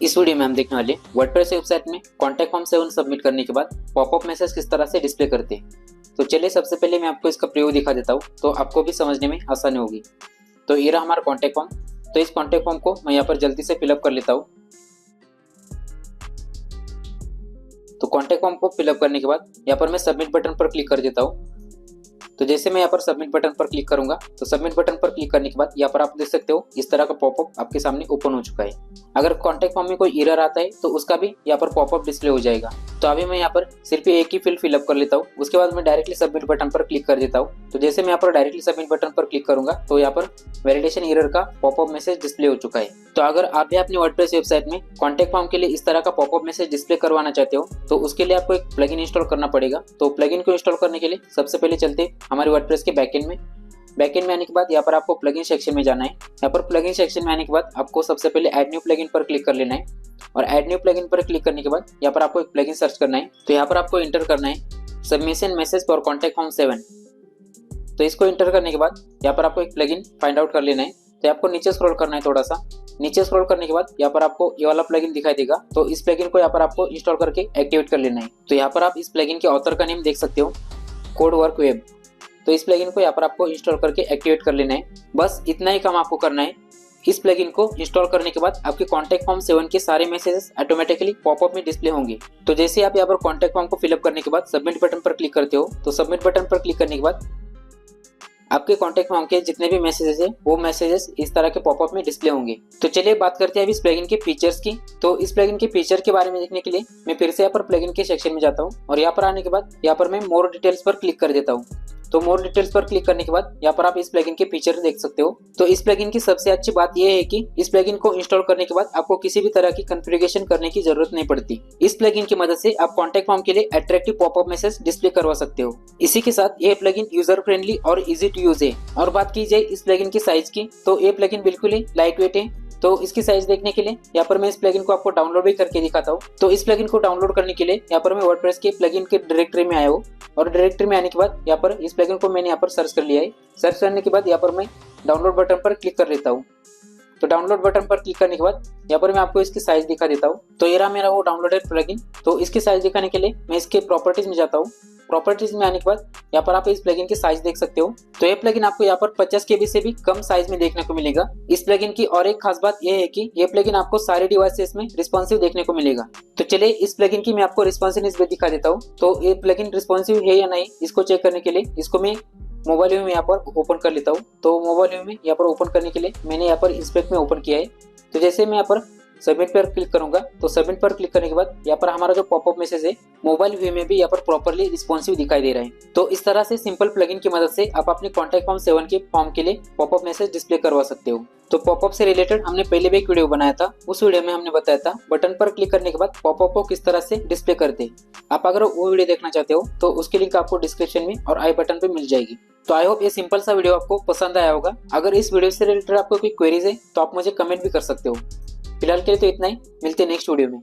इस वीडियो में हम देखने वाले वर्डप्रेस वेबसाइट में कॉन्टैक्ट फॉर्म 7 सबमिट करने के बाद पॉपअप मैसेज किस तरह से डिस्प्ले करते हैं। तो चलिए सबसे पहले मैं आपको इसका प्रीव्यू दिखा देता हूँ, तो आपको भी समझने में आसानी होगी। तो ये रहा हमारा कॉन्टैक्ट फॉर्म। तो इस कॉन्टैक्ट फॉर्म को मैं यहाँ पर जल्दी से फिलअप कर लेता हूँ। तो कॉन्टैक्ट फॉर्म को फिलअप करने के बाद यहाँ पर मैं सबमिट बटन पर क्लिक कर देता हूँ। तो जैसे मैं यहाँ पर सबमिट बटन पर क्लिक करूंगा, तो सबमिट बटन पर क्लिक करने के बाद यहाँ पर आप देख सकते हो इस तरह का पॉपअप आपके सामने ओपन हो चुका है। अगर कॉन्टैक्ट फॉर्म में कोई एरर आता है तो उसका भी यहाँ पर पॉपअप डिस्प्ले हो जाएगा। तो अभी मैं यहाँ पर सिर्फ एक ही फील्ड फिलअप कर लेता हूँ, उसके बाद मैं डायरेक्टली सबमिट बटन पर क्लिक कर देता हूँ। तो जैसे मैं यहाँ पर डायरेक्टली सबमिट बटन पर क्लिक करूंगा तो यहाँ पर वैलिडेशन एरर का पॉपअप मैसेज डिस्प्ले हो चुका है। तो अगर आप भी अपनी वर्डप्रेस वेबसाइट में कॉन्टैक्ट फॉर्म के लिए इस तरह का पॉपअप मैसेज डिस्प्ले करवाना चाहते हो तो उसके लिए आपको एक प्लगइन इंस्टॉल करना पड़ेगा। तो प्लगइन को इंस्टॉल करने के लिए सबसे पहले चलते हमारे वर्डप्रेस के बैकएंड में आने के बाद यहाँ पर आपको प्लगइन सेक्शन में जाना है। यहाँ पर प्लगइन सेक्शन में आने के बाद आपको सबसे पहले ऐड न्यू प्लगइन पर क्लिक कर लेना है और ऐड न्यू प्लगइन पर क्लिक करने के बाद यहाँ पर आपको एक प्लगइन सर्च करना है। तो यहाँ पर आपको इंटर करना है submission message for contact form 7। तो इसको इंटर करने के बाद यहाँ पर आपको एक प्लगइन फाइंड आउट कर लेना है। तो आपको नीचे स्क्रॉल करना है, थोड़ा सा नीचे स्क्रॉल करने के बाद यहाँ पर आपको ये वाला प्लगइन दिखाई देगा। तो इस प्लगइन को यहाँ पर आपको इंस्टॉल करके एक्टिवेट कर लेना है। तो यहाँ पर आप इस प्लगइन के ऑथर का नेम देख सकते हो, कोड वर्क वेब। तो इस प्लगइन को यहाँ पर आपको इंस्टॉल करके एक्टिवेट कर लेना है। बस इतना ही काम आपको करना है। इस प्लगइन को इंस्टॉल करने के बाद आपके कॉन्टैक्ट फॉर्म 7 के सारे मैसेजेस ऑटोमेटिकली पॉपअप में डिस्प्ले होंगे। तो जैसे आप यहाँ पर कॉन्टैक्ट फॉर्म को फिलअप करने के बाद सबमिट बटन पर क्लिक करते हो, तो सबमिट बटन पर क्लिक करने के बाद आपके कॉन्टैक्ट फॉर्म के जितने भी मैसेजेस है वो मैसेजेस इस तरह के पॉपअप में डिस्प्ले होंगे। तो चलिए बात करते हैं अभी इस प्लगइन के फीचर्स की। तो इस प्लगइन के फीचर के बारे में देखने के लिए मैं फिर से यहाँ पर प्लगइन के सेक्शन में जाता हूँ और यहाँ पर आने के बाद यहाँ पर मैं मोर डिटेल्स पर क्लिक कर देता हूँ। तो मोर डिटेल्स पर क्लिक करने के बाद यहाँ पर आप इस प्लगइन के फीचर देख सकते हो। तो इस प्लगइन की सबसे अच्छी बात यह है कि इस प्लगइन को इंस्टॉल करने के बाद आपको किसी भी तरह की कॉन्फ़िगरेशन करने की जरूरत नहीं पड़ती। इस प्लगइन की मदद से आप कॉन्टैक्ट फॉर्म के लिए अट्रैक्टिव पॉपअप मैसेज डिस्प्ले करवा सकते हो। इसी के साथ यह प्लगइन यूजर फ्रेंडली और इजी टू यूज है। और बात की जाए इस प्लगइन की साइज की, तो ये प्लगइन बिल्कुल ही लाइट वेट है। तो इसकी साइज देखने के लिए यहाँ पर मैं इस प्लगइन को आपको डाउनलोड भी करके दिखाता हूँ। तो इस प्लगइन को डाउनलोड करने के लिए यहाँ पर मैं वर्डप्रेस के प्लगइन के डायरेक्टरी में आया हूँ और डायरेक्टरी में आने के बाद यहाँ पर इस प्लगइन को मैंने यहाँ पर सर्च कर लिया है। सर्च करने के बाद यहाँ पर मैं डाउनलोड बटन पर क्लिक कर लेता हूँ। तो डाउनलोड बटन पर क्लिक करने के बाद यहाँ पर मैं आपको इसकी साइज दिखा देता हूँ। तो ये रहा मेरा वो डाउनलोडेड प्लगइन। तो इसकी साइज दिखाने के लिए मैं इसके प्रॉपर्टीज में जाता हूँ। प्रॉपर्टीज में आने के बाद यहाँ पर आप इस प्लगइन की साइज देख सकते हो। तो ये प्लगइन आपको यहाँ पर 50 KB से भी कम साइज में देखने को मिलेगा। इस प्लगइन की और एक खास बात यह है कि ये प्लगइन आपको सारे डिवाइसेस में रिस्पॉन्सिव देखने को मिलेगा। तो चलिए इस प्लगइन की मैं आपको रिस्पॉन्सिवनेस भी दिखा देता हूँ। तो ये प्लगइन रिस्पॉन्सिव है या नहीं इसको चेक करने के लिए इसको मैं मोबाइल व्यू में यहाँ पर ओपन कर लेता हूँ। तो मोबाइल व्यू में यहाँ पर ओपन करने के लिए मैंने यहाँ पर इंस्पेक्ट में ओपन किया है। तो जैसे मैं यहाँ पर सबमिट पर क्लिक करूंगा, तो सबमिट पर क्लिक करने के बाद यहाँ पर हमारा जो पॉपअप मैसेज है मोबाइल व्यू में भी यहाँ पर प्रॉपर्ली रिस्पॉन्सिव दिखाई दे रहा है। तो इस तरह से सिंपल प्लगइन की मदद से आप अपने कॉन्टैक्ट फॉर्म 7 के फॉर्म के लिए पॉपअप मैसेज डिस्प्ले करवा सकते हो। तो पॉपअप से रिलेटेड हमने पहले भी एक वीडियो बनाया था। उस वीडियो में हमने बताया था बटन पर क्लिक करने के बाद पॉपअप को किस तरह से डिस्प्ले करते। आप अगर वो वीडियो देखना चाहते हो तो उसकी लिंक आपको डिस्क्रिप्शन में और आई बटन पे मिल जाएगी। तो आई होप ये सिंपल सा वीडियो आपको पसंद आया होगा। अगर इस वीडियो से रिलेटेड आपको कोई क्वेरीज है तो आप मुझे कमेंट भी कर सकते हो। फिलहाल के लिए तो इतना ही, मिलते हैं नेक्स्ट वीडियो में।